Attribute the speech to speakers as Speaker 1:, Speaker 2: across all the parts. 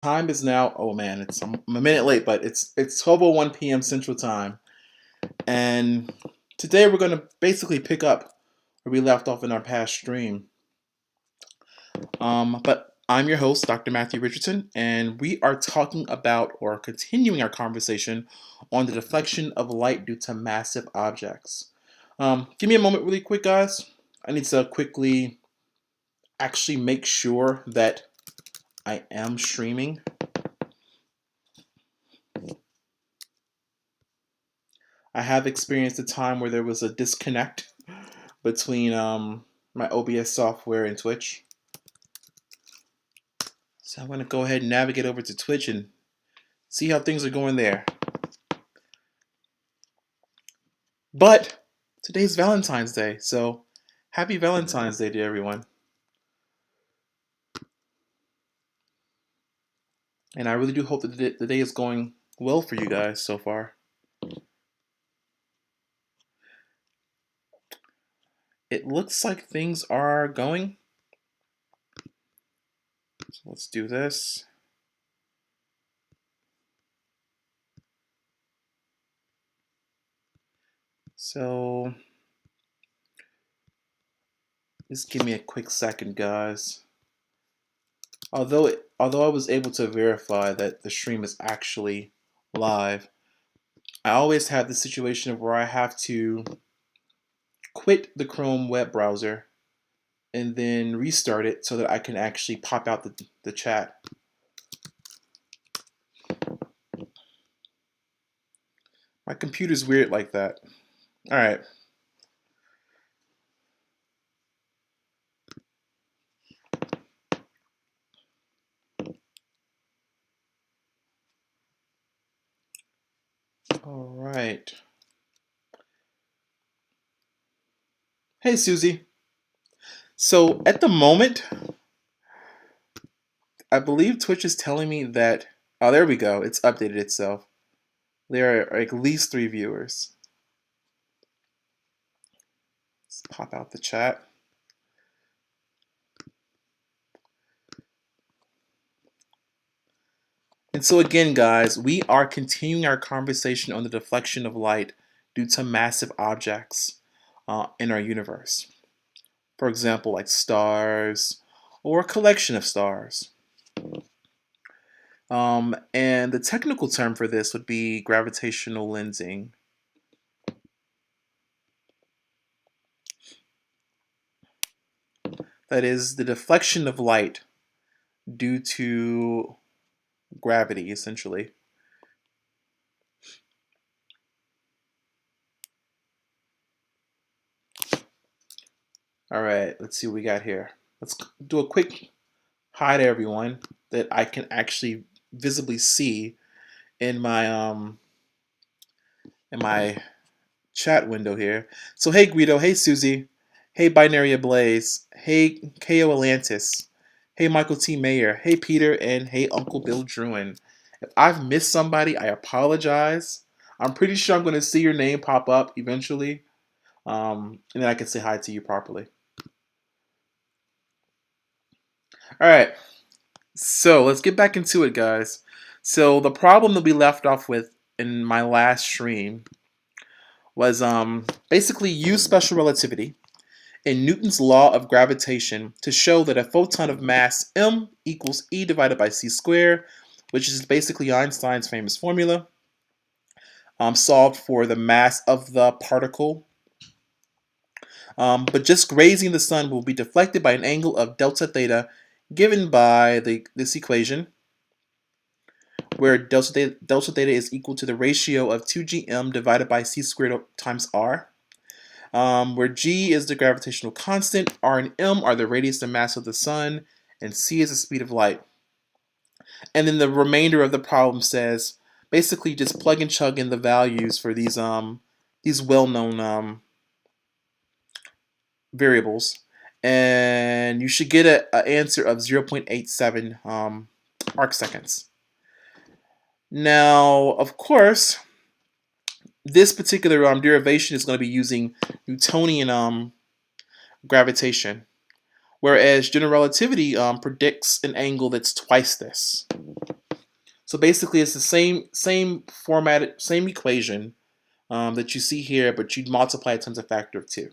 Speaker 1: Time is now, oh man, I'm a minute late, but it's 12:01 p.m. Central Time. And today we're going to basically pick up where we left off in our past stream. But I'm your host, Dr. Matthew Richardson, and we are talking about or continuing our conversation on the deflection of light due to massive objects. Give me a moment really quick, guys. I need to quickly actually make sure that I am streaming. I have experienced a time where there was a disconnect between my OBS software and Twitch. So I'm going to go ahead and navigate over to Twitch and see how things are going there. But today's Valentine's Day, so happy Valentine's Day to everyone. And I really do hope that the day is going well for you guys so far. It looks like things are going. So let's do this. So just give me a quick second, guys. Although I was able to verify that the stream is actually live, I always have the situation where I have to quit the Chrome web browser and then restart it so that I can actually pop out the chat. My computer's weird like that. All right. All right. Hey, Susie. So at the moment, I believe Twitch is telling me that, oh, there we go. It's updated itself. There are at least 3 viewers. Let's pop out the chat. And so again, guys, we are continuing our conversation on the deflection of light due to massive objects in our universe. For example, like stars or a collection of stars. And the technical term for this would be gravitational lensing. That is the deflection of light due to gravity, essentially. All right, let's see what we got here. Let's do a quick hi to everyone that I can actually visibly see in my chat window here. So hey Guido, hey Susie, hey Binary Ablaze, hey KO Atlantis, hey Michael T. Mayer, hey Peter, and hey Uncle Bill Druin. If I've missed somebody, I apologize. I'm pretty sure I'm going to see your name pop up eventually, and then I can say hi to you properly. All right, so let's get back into it, guys. So the problem that we left off with in my last stream was basically use special relativity in Newton's law of gravitation to show that a photon of mass m equals E divided by c squared, which is basically Einstein's famous formula, solved for the mass of the particle. But just grazing the sun will be deflected by an angle of delta theta given by this equation, where delta theta is equal to the ratio of 2gm divided by c squared times r, where g is the gravitational constant, r and m are the radius and mass of the sun, and c is the speed of light. And then the remainder of the problem says basically just plug and chug in the values for these well-known variables, and you should get an answer of 0.87 arc seconds. Now, of course, this particular derivation is going to be using Newtonian gravitation, whereas general relativity predicts an angle that's twice this. So basically, it's the same format, same equation that you see here, but you multiply it times a factor of 2.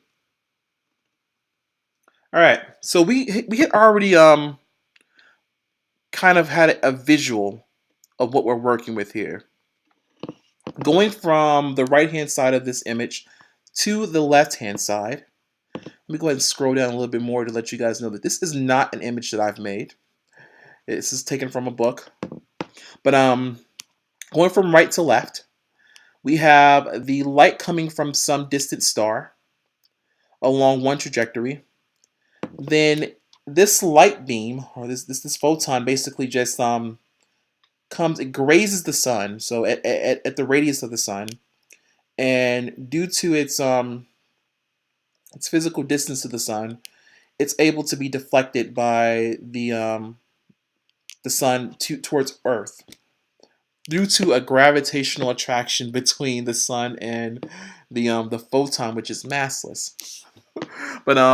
Speaker 1: All right, so we had already kind of had a visual of what we're working with here. Going from the right-hand side of this image to the left-hand side, let me go ahead and scroll down a little bit more to let you guys know that this is not an image that I've made. This is taken from a book. But going from right to left, we have the light coming from some distant star along one trajectory. Then this light beam, or this photon, basically just it grazes the sun, so at the radius of the sun, and due to its physical distance to the sun, it's able to be deflected by the sun towards Earth due to a gravitational attraction between the sun and the photon, which is massless. But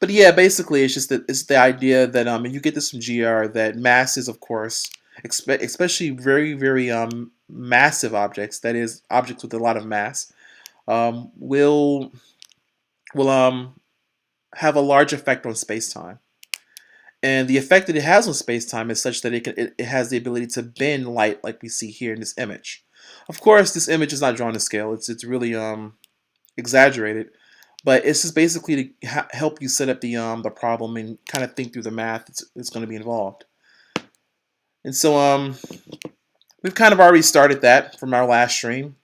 Speaker 1: yeah, basically it's just that it's the idea that and you get this from GR, that masses, of course, especially very very massive objects, that is objects with a lot of mass, will have a large effect on space-time. And the effect that it has on space-time is such that it has the ability to bend light, like we see here in this image. Of course, this image is not drawn to scale. It's really exaggerated, but it's just basically to help you set up the problem and kind of think through the math that's going to be involved. And so we've kind of already started that from our last stream.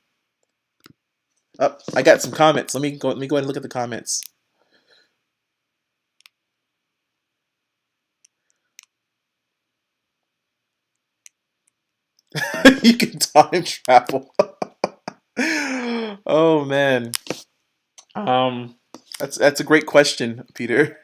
Speaker 1: Oh, I got some comments. Let me go ahead and look at the comments. You can time travel. Oh man, that's a great question, Peter.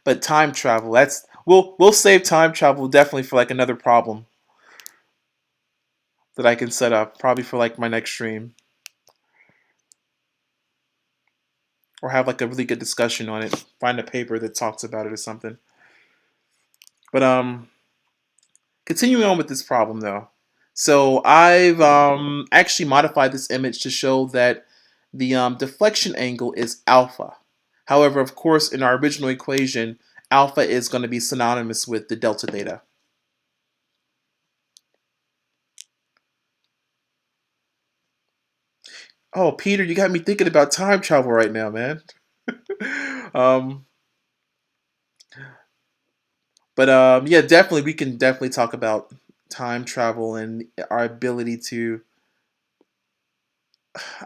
Speaker 1: But time travel, we'll save time travel definitely for like another problem that I can set up, probably for like my next stream, or have like a really good discussion on it. Find a paper that talks about it or something. But continuing on with this problem though. So I've actually modified this image to show that the deflection angle is alpha. However, of course, in our original equation, alpha is going to be synonymous with the delta theta. Oh, Peter, you got me thinking about time travel right now, man. um, but yeah, definitely, we can definitely talk about time travel and our ability to.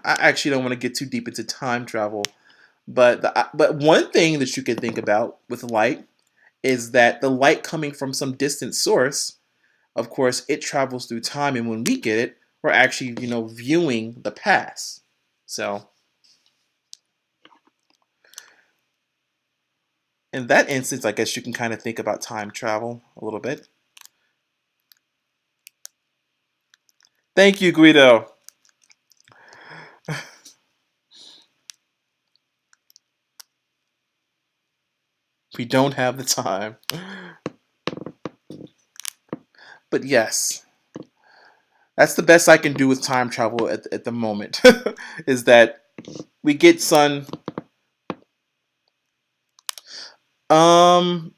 Speaker 1: I actually don't want to get too deep into time travel, but one thing that you can think about with light is that the light coming from some distant source, of course, it travels through time, and when we get it, we're actually viewing the past. So in that instance, I guess you can kind of think about time travel a little bit. Thank you, Guido. We don't have the time. But yes, that's the best I can do with time travel at the moment. Is that we get sun. I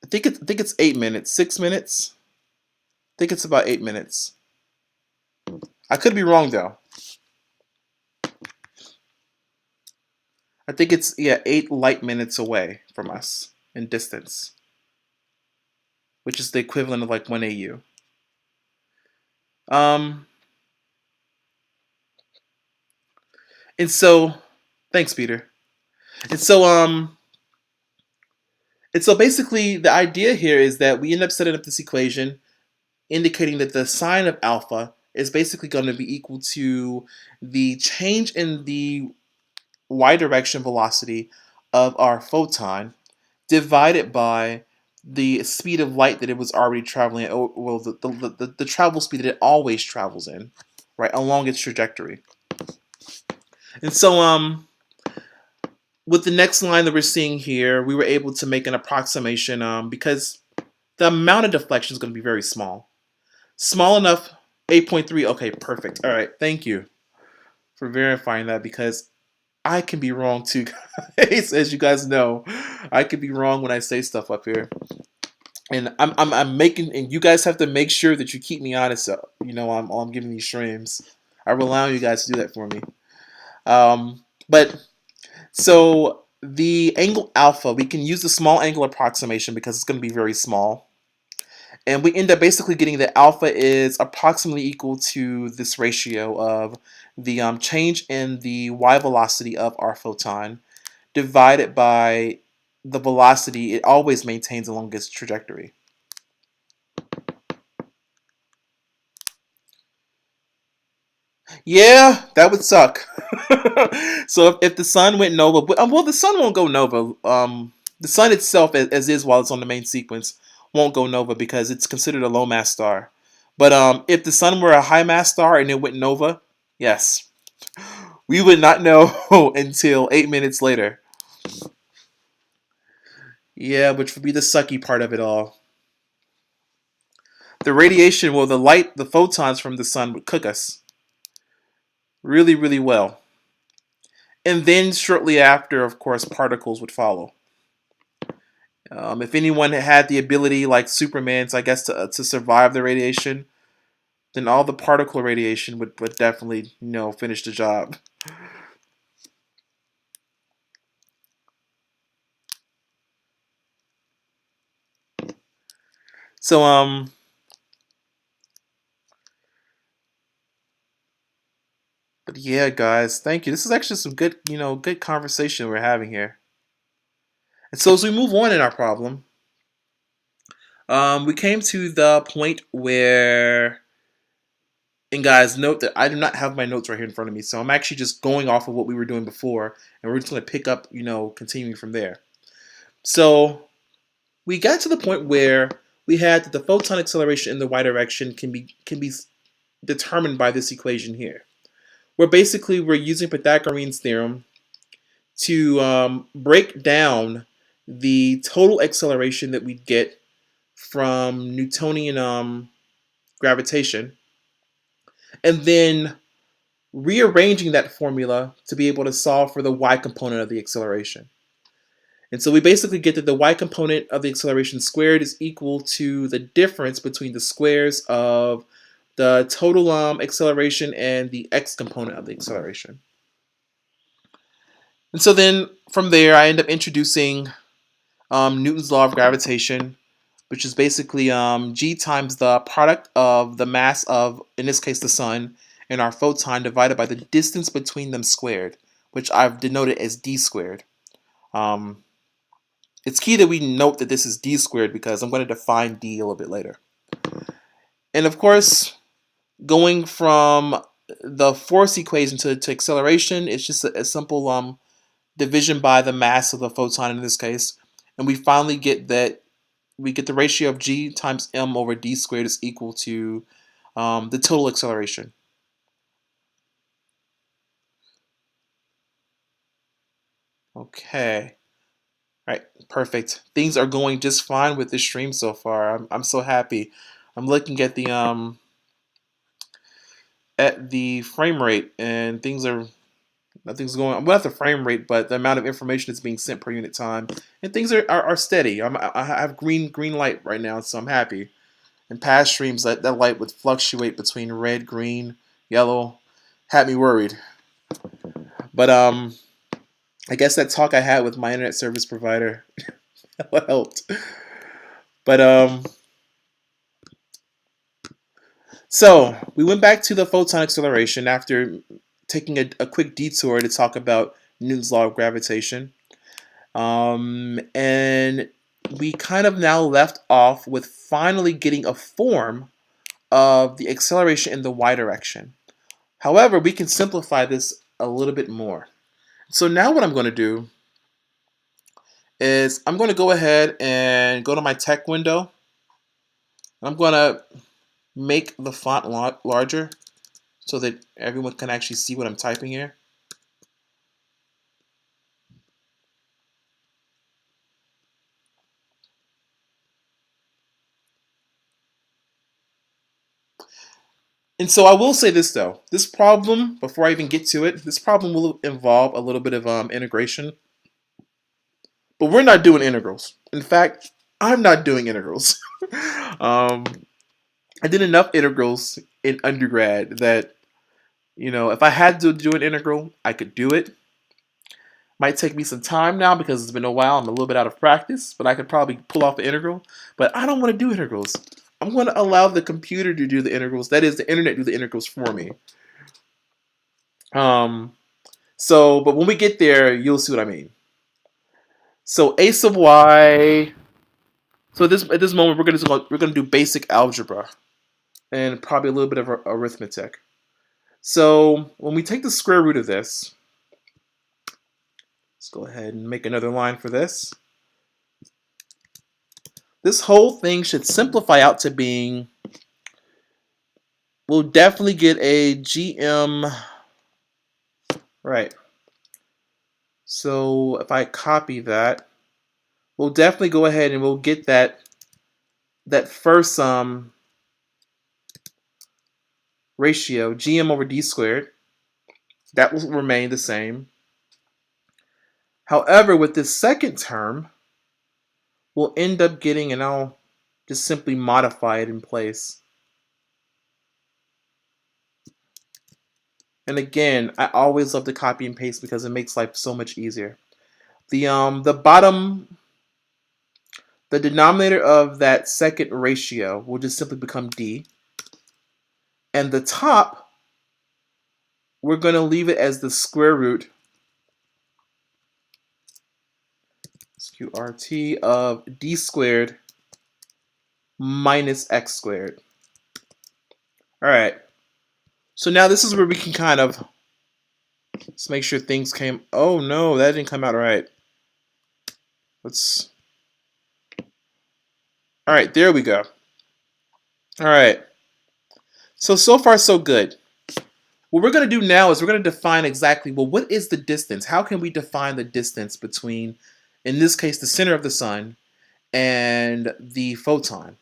Speaker 1: think it's 8 minutes, 6 minutes. I think it's about 8 minutes. I could be wrong though. I think it's 8 light minutes away from us in distance, which is the equivalent of like 1 AU. And so, thanks, Peter. And so basically the idea here is that we end up setting up this equation indicating that the sine of alpha is basically going to be equal to the change in the y direction velocity of our photon divided by the speed of light that it was already traveling at, well, the travel speed that it always travels in, right, along its trajectory. And so with the next line that we're seeing here, we were able to make an approximation because the amount of deflection is going to be very small. Small enough, 8.3, okay, perfect. All right, thank you for verifying that because I can be wrong too, guys. As you guys know, I can be wrong when I say stuff up here. And I'm making, and you guys have to make sure that you keep me honest. So, I'm giving these streams. I rely on you guys to do that for me. But so the angle alpha, we can use the small angle approximation because it's going to be very small. And we end up basically getting that alpha is approximately equal to this ratio of the change in the y velocity of our photon divided by the velocity it always maintains along its trajectory. Yeah, that would suck. So if the sun went nova, well, the sun won't go nova. The sun itself, as is while it's on the main sequence, won't go nova because it's considered a low mass star. But if the sun were a high mass star and it went nova, yes, we would not know until 8 minutes later. Yeah, which would be the sucky part of it all. The radiation, well, the light, the photons from the sun would cook us really, really well. And then shortly after, of course, particles would follow. If anyone had the ability, like Superman's, I guess, to survive the radiation, then all the particle radiation would definitely, finish the job. So, but yeah, guys, thank you. This is actually some good, good conversation we're having here. And so as we move on in our problem, we came to the point where, and guys, note that I do not have my notes right here in front of me, so I'm actually just going off of what we were doing before, and we're just going to pick up, continuing from there. So we got to the point where we had that the photon acceleration in the y direction can be determined by this equation here, where basically we're using Pythagorean's theorem to break down the total acceleration that we get from Newtonian gravitation, and then rearranging that formula to be able to solve for the y component of the acceleration. And so we basically get that the y component of the acceleration squared is equal to the difference between the squares of the total acceleration and the x component of the acceleration. And so then from there, I end up introducing Newton's law of gravitation, which is basically g times the product of the mass of, in this case, the sun, and our photon divided by the distance between them squared, which I've denoted as d squared. It's key that we note that this is d squared because I'm going to define d a little bit later. And of course, going from the force equation to acceleration, it's just a simple division by the mass of the photon in this case. And we finally get that we get the ratio of g times m over d squared is equal to the total acceleration. Okay. All right, perfect. Things are going just fine with this stream so far. I'm so happy. I'm looking at the frame rate, and nothing's going. Well, not the frame rate, but the amount of information that's being sent per unit time, and things are steady. I have green light right now, so I'm happy. In past streams, that light would fluctuate between red, green, yellow. Had me worried. But I guess that talk I had with my internet service provider helped. But so we went back to the photon acceleration after taking a quick detour to talk about Newton's law of gravitation. And we kind of now left off with finally getting a form of the acceleration in the y direction. However, we can simplify this a little bit more. So now what I'm going to do is I'm going to go ahead and go to my tech window. I'm going to make the font larger so that everyone can actually see what I'm typing here. And so I will say this though, this problem, before I even get to it, this problem will involve a little bit of integration, but we're not doing integrals. In fact, I'm not doing integrals. um, I did enough integrals in undergrad that, if I had to do an integral, I could do it. Might take me some time now because it's been a while. I'm a little bit out of practice, but I could probably pull off the integral. But I don't want to do integrals. I'm going to allow the computer to do the integrals. That is, the internet do the integrals for me. But when we get there, you'll see what I mean. So a sub y. So at this moment, we're gonna do basic algebra and probably a little bit of arithmetic. So when we take the square root of this, let's go ahead and make another line for this. This whole thing should simplify out to being, we'll definitely get a GM, right. So if I copy that, we'll definitely go ahead and we'll get that first ratio, GM over D squared. That will remain the same. However, with this second term, we'll end up getting, and I'll just simply modify it in place. And again, I always love to copy and paste because it makes life so much easier. The bottom, the denominator of that second ratio will just simply become D. And the top, we're going to leave it as the square root QRT of D squared minus X squared. All right. So now this is where we can kind of, let's make sure things came, oh no, that didn't come out right. All right, there we go. All right. So far so good. What we're going to do now is we're going to define exactly, well, what is the distance? How can we define the distance between, in this case, the center of the sun and the photon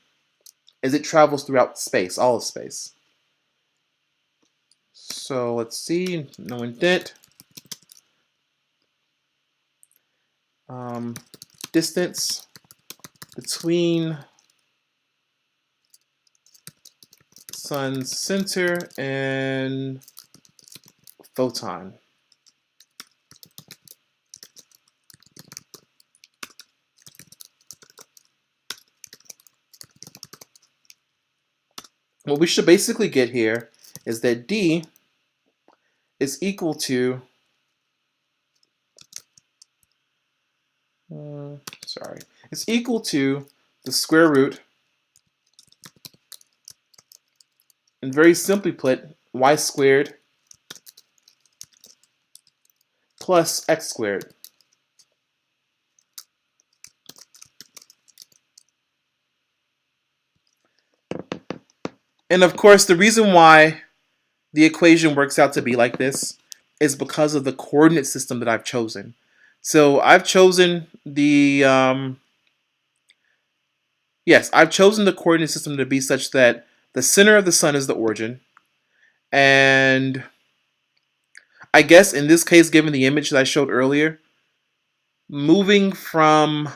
Speaker 1: as it travels throughout space, all of space? So let's see, no indent. Distance between sun's center and photon. What we should basically get here is that D is equal to, it's equal to the square root, and very simply put, y squared plus x squared. And of course, the reason why the equation works out to be like this is because of the coordinate system that I've chosen. So I've chosen the, I've chosen the coordinate system to be such that the center of the sun is the origin. And I guess in this case, given the image that I showed earlier, moving from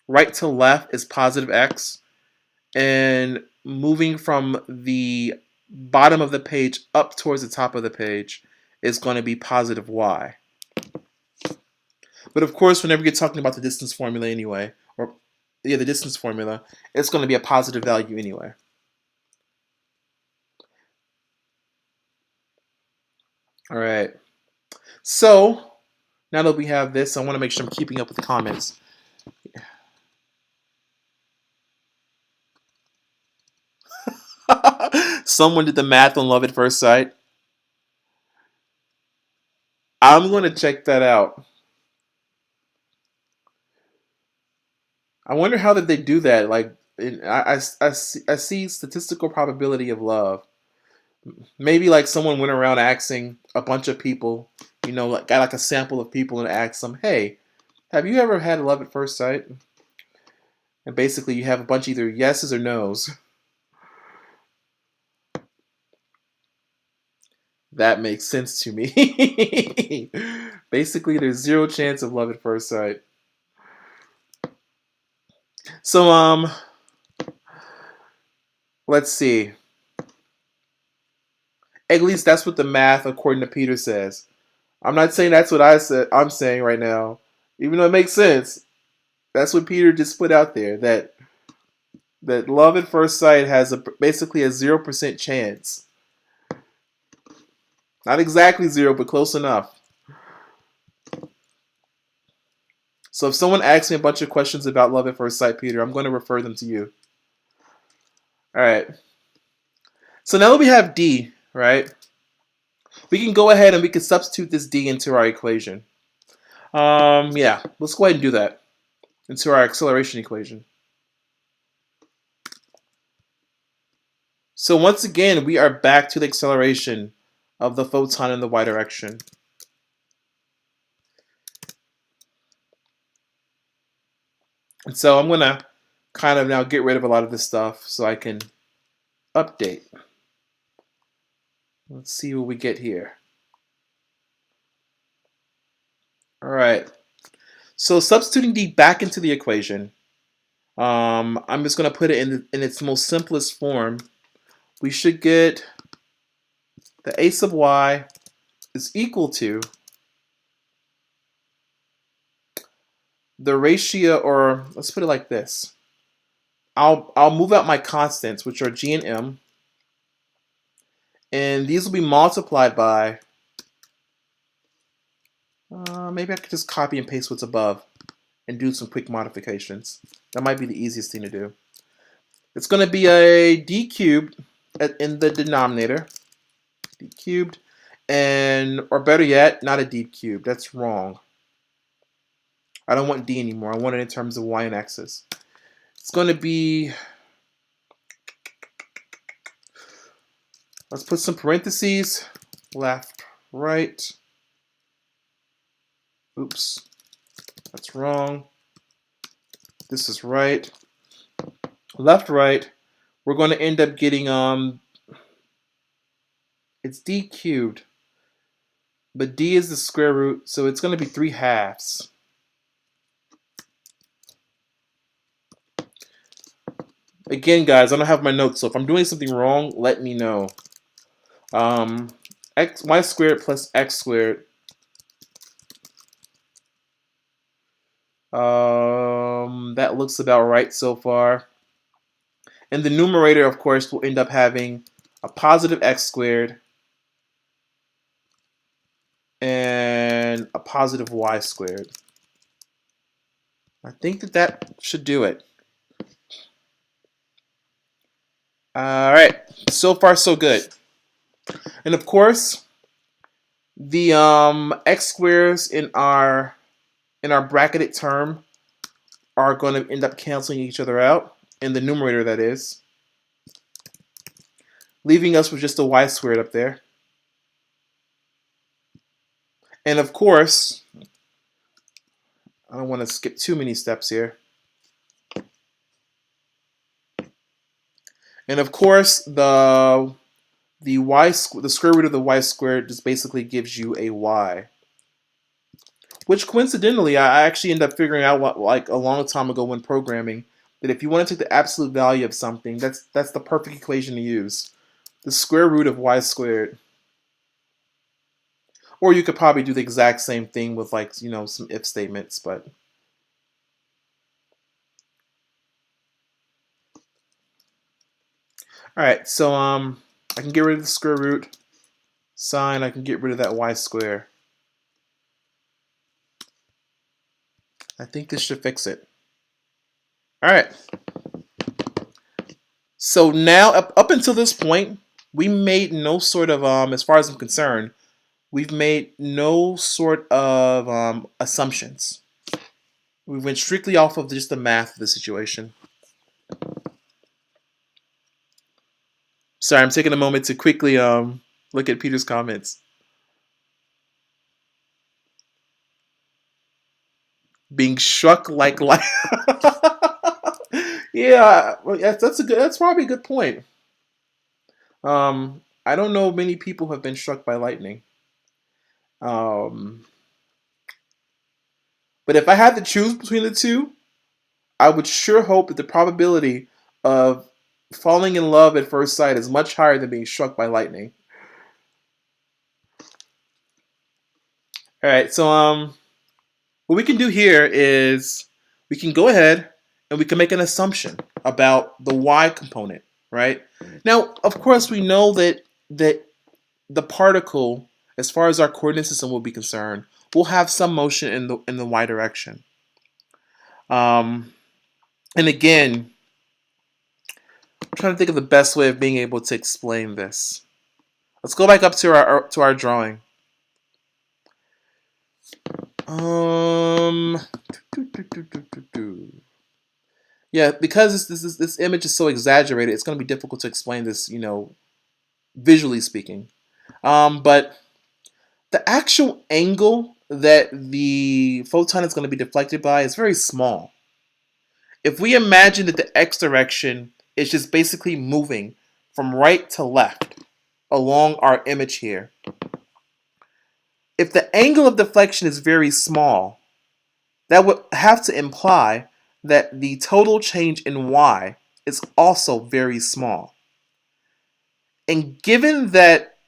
Speaker 1: right to left is positive x, and moving from the bottom of the page up towards the top of the page is going to be positive y. But of course, whenever you're talking about the distance formula anyway, the distance formula, it's going to be a positive value anyway. All right. So now that we have this, I want to make sure I'm keeping up with the comments. Someone did the math on Love at First Sight. I'm going to check that out. I wonder how did they do that? Like, I see statistical probability of love. Maybe like someone went around asking a bunch of people, got like a sample of people and asked them, hey, have you ever had love at first sight? And basically you have a bunch of either yeses or nos. That makes sense to me. Basically, there's zero chance of love at first sight. So, let's see. At least that's what the math, according to Peter, says. I'm not saying that's what I'm saying right now. Even though it makes sense. That's what Peter just put out there. That love at first sight has basically a 0% chance. Not exactly 0, but close enough. So if someone asks me a bunch of questions about love at first sight, Peter, I'm going to refer them to you. All right. So now that we have D, right, we can go ahead and we can substitute this D into our equation. Yeah, let's go ahead and do that into our acceleration equation. So once again, we are back to the acceleration of the photon in the y direction. And so I'm going to kind of now get rid of a lot of this stuff so I can update. Let's see what we get here. All right. So substituting D back into the equation, I'm just going to put it in its most simplest form. We should get the a sub y is equal to the ratio, or let's put it like this. I'll move out my constants, which are g and m, and these will be multiplied by, maybe I could just copy and paste what's above and do some quick modifications. That might be the easiest thing to do. It's going to be a d cubed in the denominator, d cubed, and, or better yet, not a d cubed. That's wrong. I don't want d anymore. I want it in terms of y and x's. It's going to be, let's put some parentheses, left, right. Oops, that's wrong. This is right. Left, right. We're going to end up getting, it's d cubed, but d is the square root, so it's going to be 3/2. Again, guys, I don't have my notes, so if I'm doing something wrong, let me know. Y squared plus x squared. That looks about right so far. And the numerator, of course, will end up having a positive x squared and a positive y squared. I think that should do it. All right, so far so good. And of course, the x squares in our bracketed term are going to end up canceling each other out, in the numerator that is, leaving us with just a y squared up there. And of course, I don't want to skip too many steps here. And of course, the square root of the y squared just basically gives you a y. Which coincidentally, I actually ended up figuring out like a long time ago when programming, that if you want to take the absolute value of something, that's the perfect equation to use. The square root of y squared. Or you could probably do the exact same thing with, like, you know, some if statements, but all right, so I can get rid of the square root sign. I can get rid of that y square. I think this should fix it. All right. So now, up until this point, we made no sort of, as far as I'm concerned, we've made no sort of assumptions. We went strictly off of just the math of the situation. Sorry, I'm taking a moment to quickly look at Peter's comments. Being struck like light. Yeah, well, that's probably a good point. I don't know many people who have been struck by lightning. Um, but if I had to choose between the two, I would sure hope that the probability of falling in love at first sight is much higher than being struck by lightning. All right, so what we can do here is we can go ahead and we can make an assumption about the y component, right? Now, of course, we know that the particle, as far as our coordinate system will be concerned, will have some motion in the y direction. Um, and again, I'm trying to think of the best way of being able to explain this. Let's go back up to our drawing. Um, yeah, because this image is so exaggerated, it's going to be difficult to explain this, visually speaking. But the actual angle that the photon is going to be deflected by is very small. If we imagine that the x direction is just basically moving from right to left along our image here, if the angle of deflection is very small, that would have to imply that the total change in y is also very small. And given that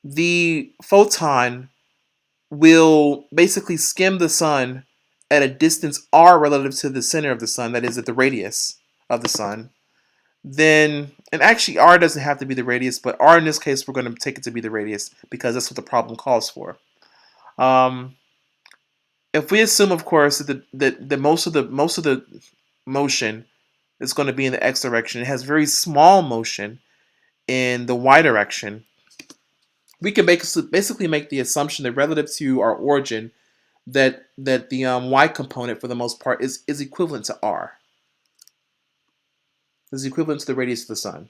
Speaker 1: the photon will basically skim the sun at a distance r relative to the center of the sun, that is at the radius of the sun, then, and actually r doesn't have to be the radius, but r in this case we're going to take it to be the radius because that's what the problem calls for. If we assume, of course, that most of the motion is going to be in the x direction, it has very small motion in the y direction, we can basically make the assumption that relative to our origin, that the y component for the most part is equivalent to r. Is equivalent to the radius of the sun.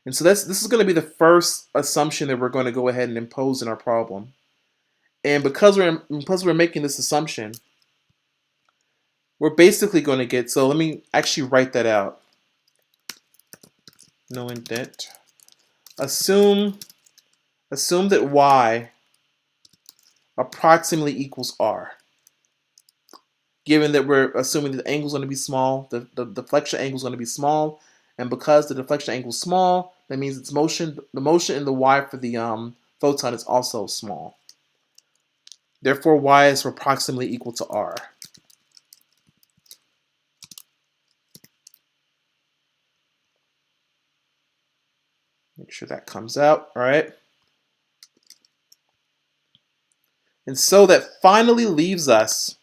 Speaker 1: And so this is going to be the first assumption that we're going to go ahead and impose in our problem. And because we're making this assumption, we're basically going to get, so let me actually write that out. No indent. Assume that y approximately equals r. Given that we're assuming that the angle is going to be small, the deflection angle is going to be small, and because the deflection angle is small, that means the motion in the y for the photon is also small. Therefore, y is approximately equal to r. Make sure that comes out, all right? And so that finally leaves us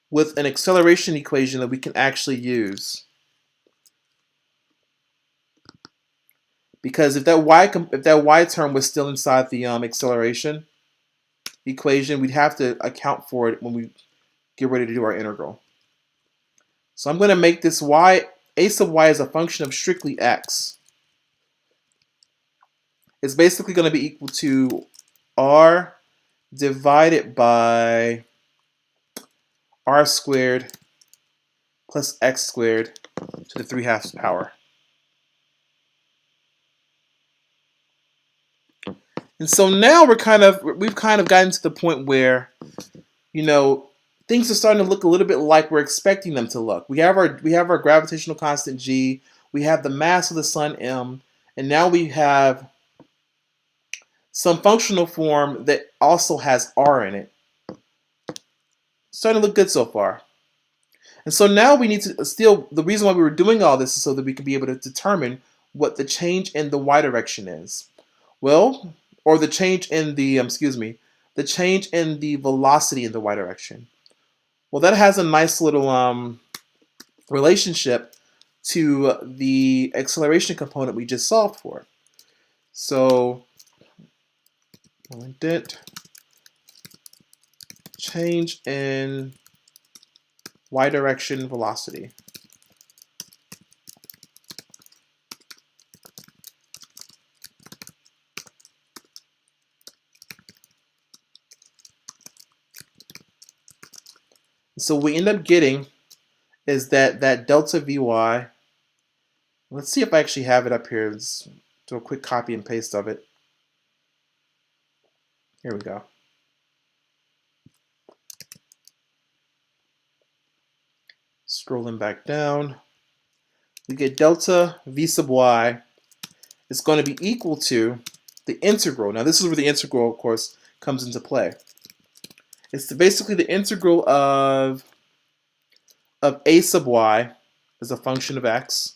Speaker 1: with an acceleration equation that we can actually use. Because if that y term was still inside the acceleration equation, we'd have to account for it when we get ready to do our integral. So I'm going to make this y, a sub y as a function of strictly x. It's basically going to be equal to r divided by r squared plus x squared to the 3/2 power. And so now we've kind of gotten to the point where, things are starting to look a little bit like we're expecting them to look. We have our gravitational constant g, we have the mass of the sun m, and now we have some functional form that also has r in it. Starting to look good so far. And so now we need to the reason why we were doing all this is so that we can be able to determine what the change in the y direction is. Well, or the change in the, the change in the velocity in the y direction. Well, that has a nice little relationship to the acceleration component we just solved for. So, change in y direction velocity. So what we end up getting is that delta Vy. Let's see if I actually have it up here. Let's do a quick copy and paste of it. Here we go. Scrolling back down, we get delta V sub y is going to be equal to the integral. Now this is where the integral, of course, comes into play. It's basically the integral of a sub y as a function of x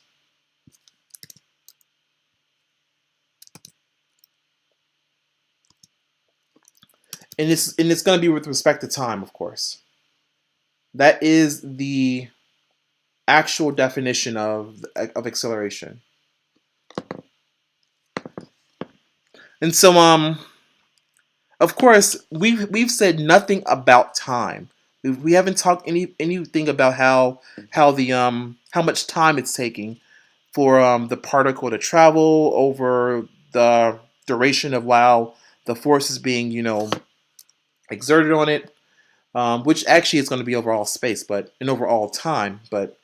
Speaker 1: and it's going to be with respect to time, of course. That is the actual definition of acceleration. And so of course we've said nothing about time. We haven't talked anything about how much time it's taking for the particle to travel over the duration of while the force is being exerted on it, which actually is going to be overall space, but in overall time. But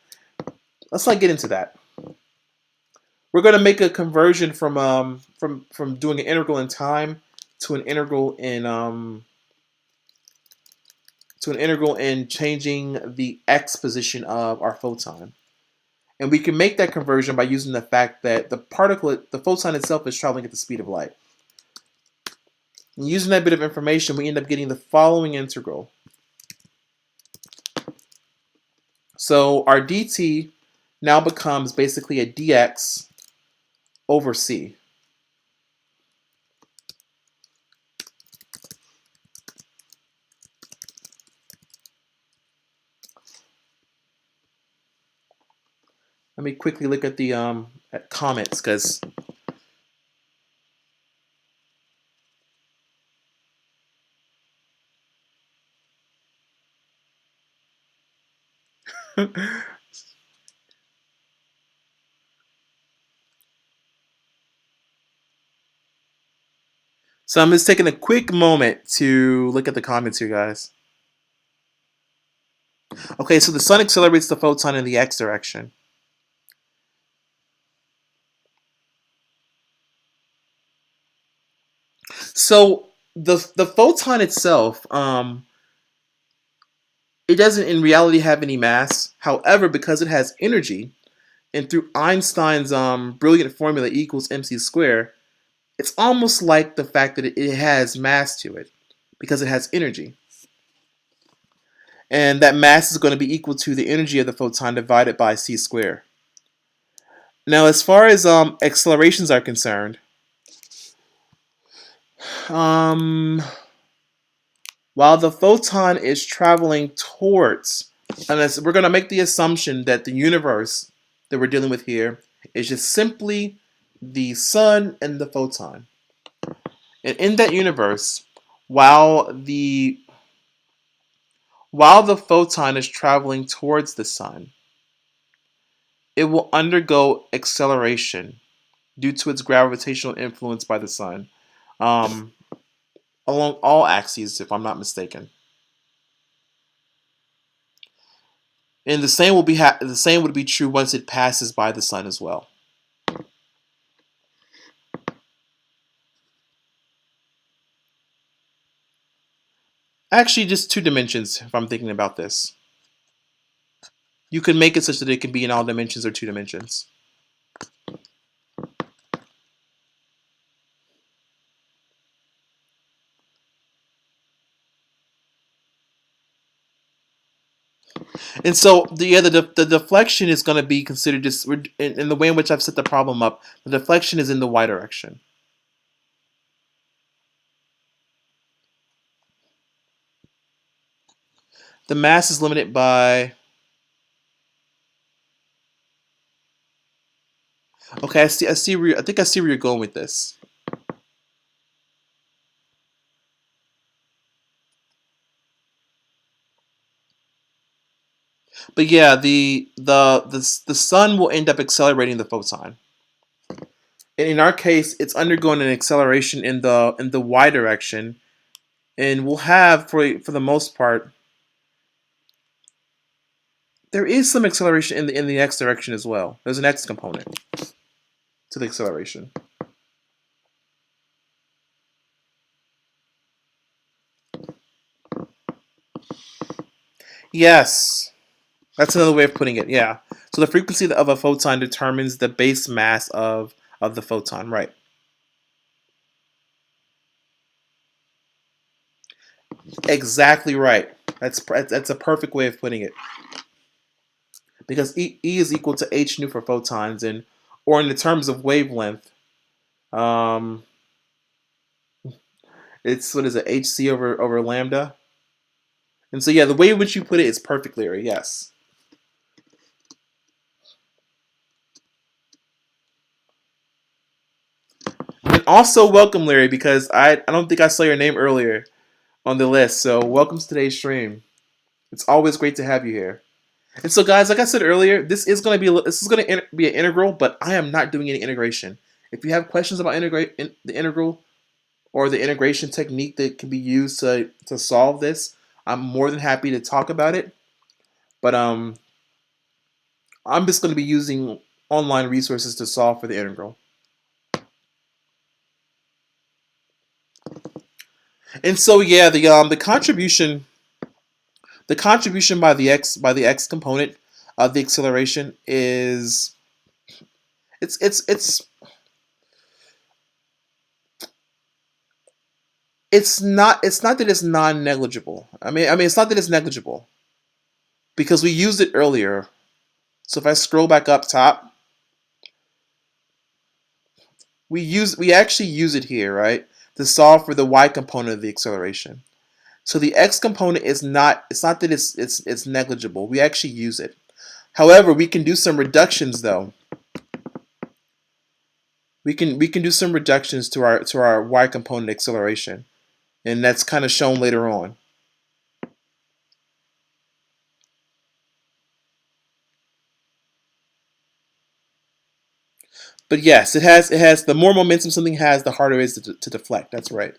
Speaker 1: let's not get into that. We're going to make a conversion from doing an integral in time to an integral in changing the x position of our photon. And we can make that conversion by using the fact that the photon itself is traveling at the speed of light. And using that bit of information, we end up getting the following integral. So our dt now becomes basically a dx over c. Let me quickly look at the at comments, because so I'm just taking a quick moment to look at the comments here, guys. Okay, so the sun accelerates the photon in the x direction. So the photon itself, it doesn't in reality have any mass. However, because it has energy, and through Einstein's brilliant formula equals mc squared, it's almost like the fact that it has mass to it because it has energy. And that mass is going to be equal to the energy of the photon divided by c squared. Now, as far as accelerations are concerned, while the photon is traveling towards, and we're going to make the assumption that the universe that we're dealing with here is just simply the sun and the photon. And in that universe, while the photon is traveling towards the sun, it will undergo acceleration due to its gravitational influence by the sun, along all axes, if I'm not mistaken. And the same would be true once it passes by the sun as well. Actually, just two dimensions, if I'm thinking about this. You can make it such that it can be in all dimensions or two dimensions. And so the deflection is going to be considered just in the way in which I've set the problem up. The deflection is in the y direction. The mass is limited by. Okay, I see where I think I see where you're going with this. But yeah, the sun will end up accelerating the photon. And in our case, it's undergoing an acceleration in the y direction, and we'll have for the most part There is some acceleration in the x direction as well. There's an x component to the acceleration. Yes, that's another way of putting it. Yeah. So the frequency of a photon determines the base mass of the photon, right? Exactly right. That's a perfect way of putting it. Because E is equal to h nu for photons, and or in the terms of wavelength, um, it's what is it, hc over lambda. And so yeah, the way in which you put it is perfect, Larry. Yes. And also welcome, Larry, because I don't think I saw your name earlier on the list. So welcome to today's stream. It's always great to have you here. And so, guys, like I said earlier, this is going to be an integral, but I am not doing any integration. If you have questions about the integral or the integration technique that can be used to solve this, I'm more than happy to talk about it. But I'm just going to be using online resources to solve for the integral. And so, yeah, the contribution by the x component of the acceleration is it's it's not that it's non-negligible. I mean it's not that it's negligible because we used it earlier. So if I scroll back up top, we actually use it here, right? To solve for the y component of the acceleration. So the x component is not it's not that it's negligible. We actually use it. However, we can do some reductions though. We can do some reductions to our y component acceleration. And that's kind of shown later on. But yes, it has the more momentum something has, the harder it is to deflect. That's right.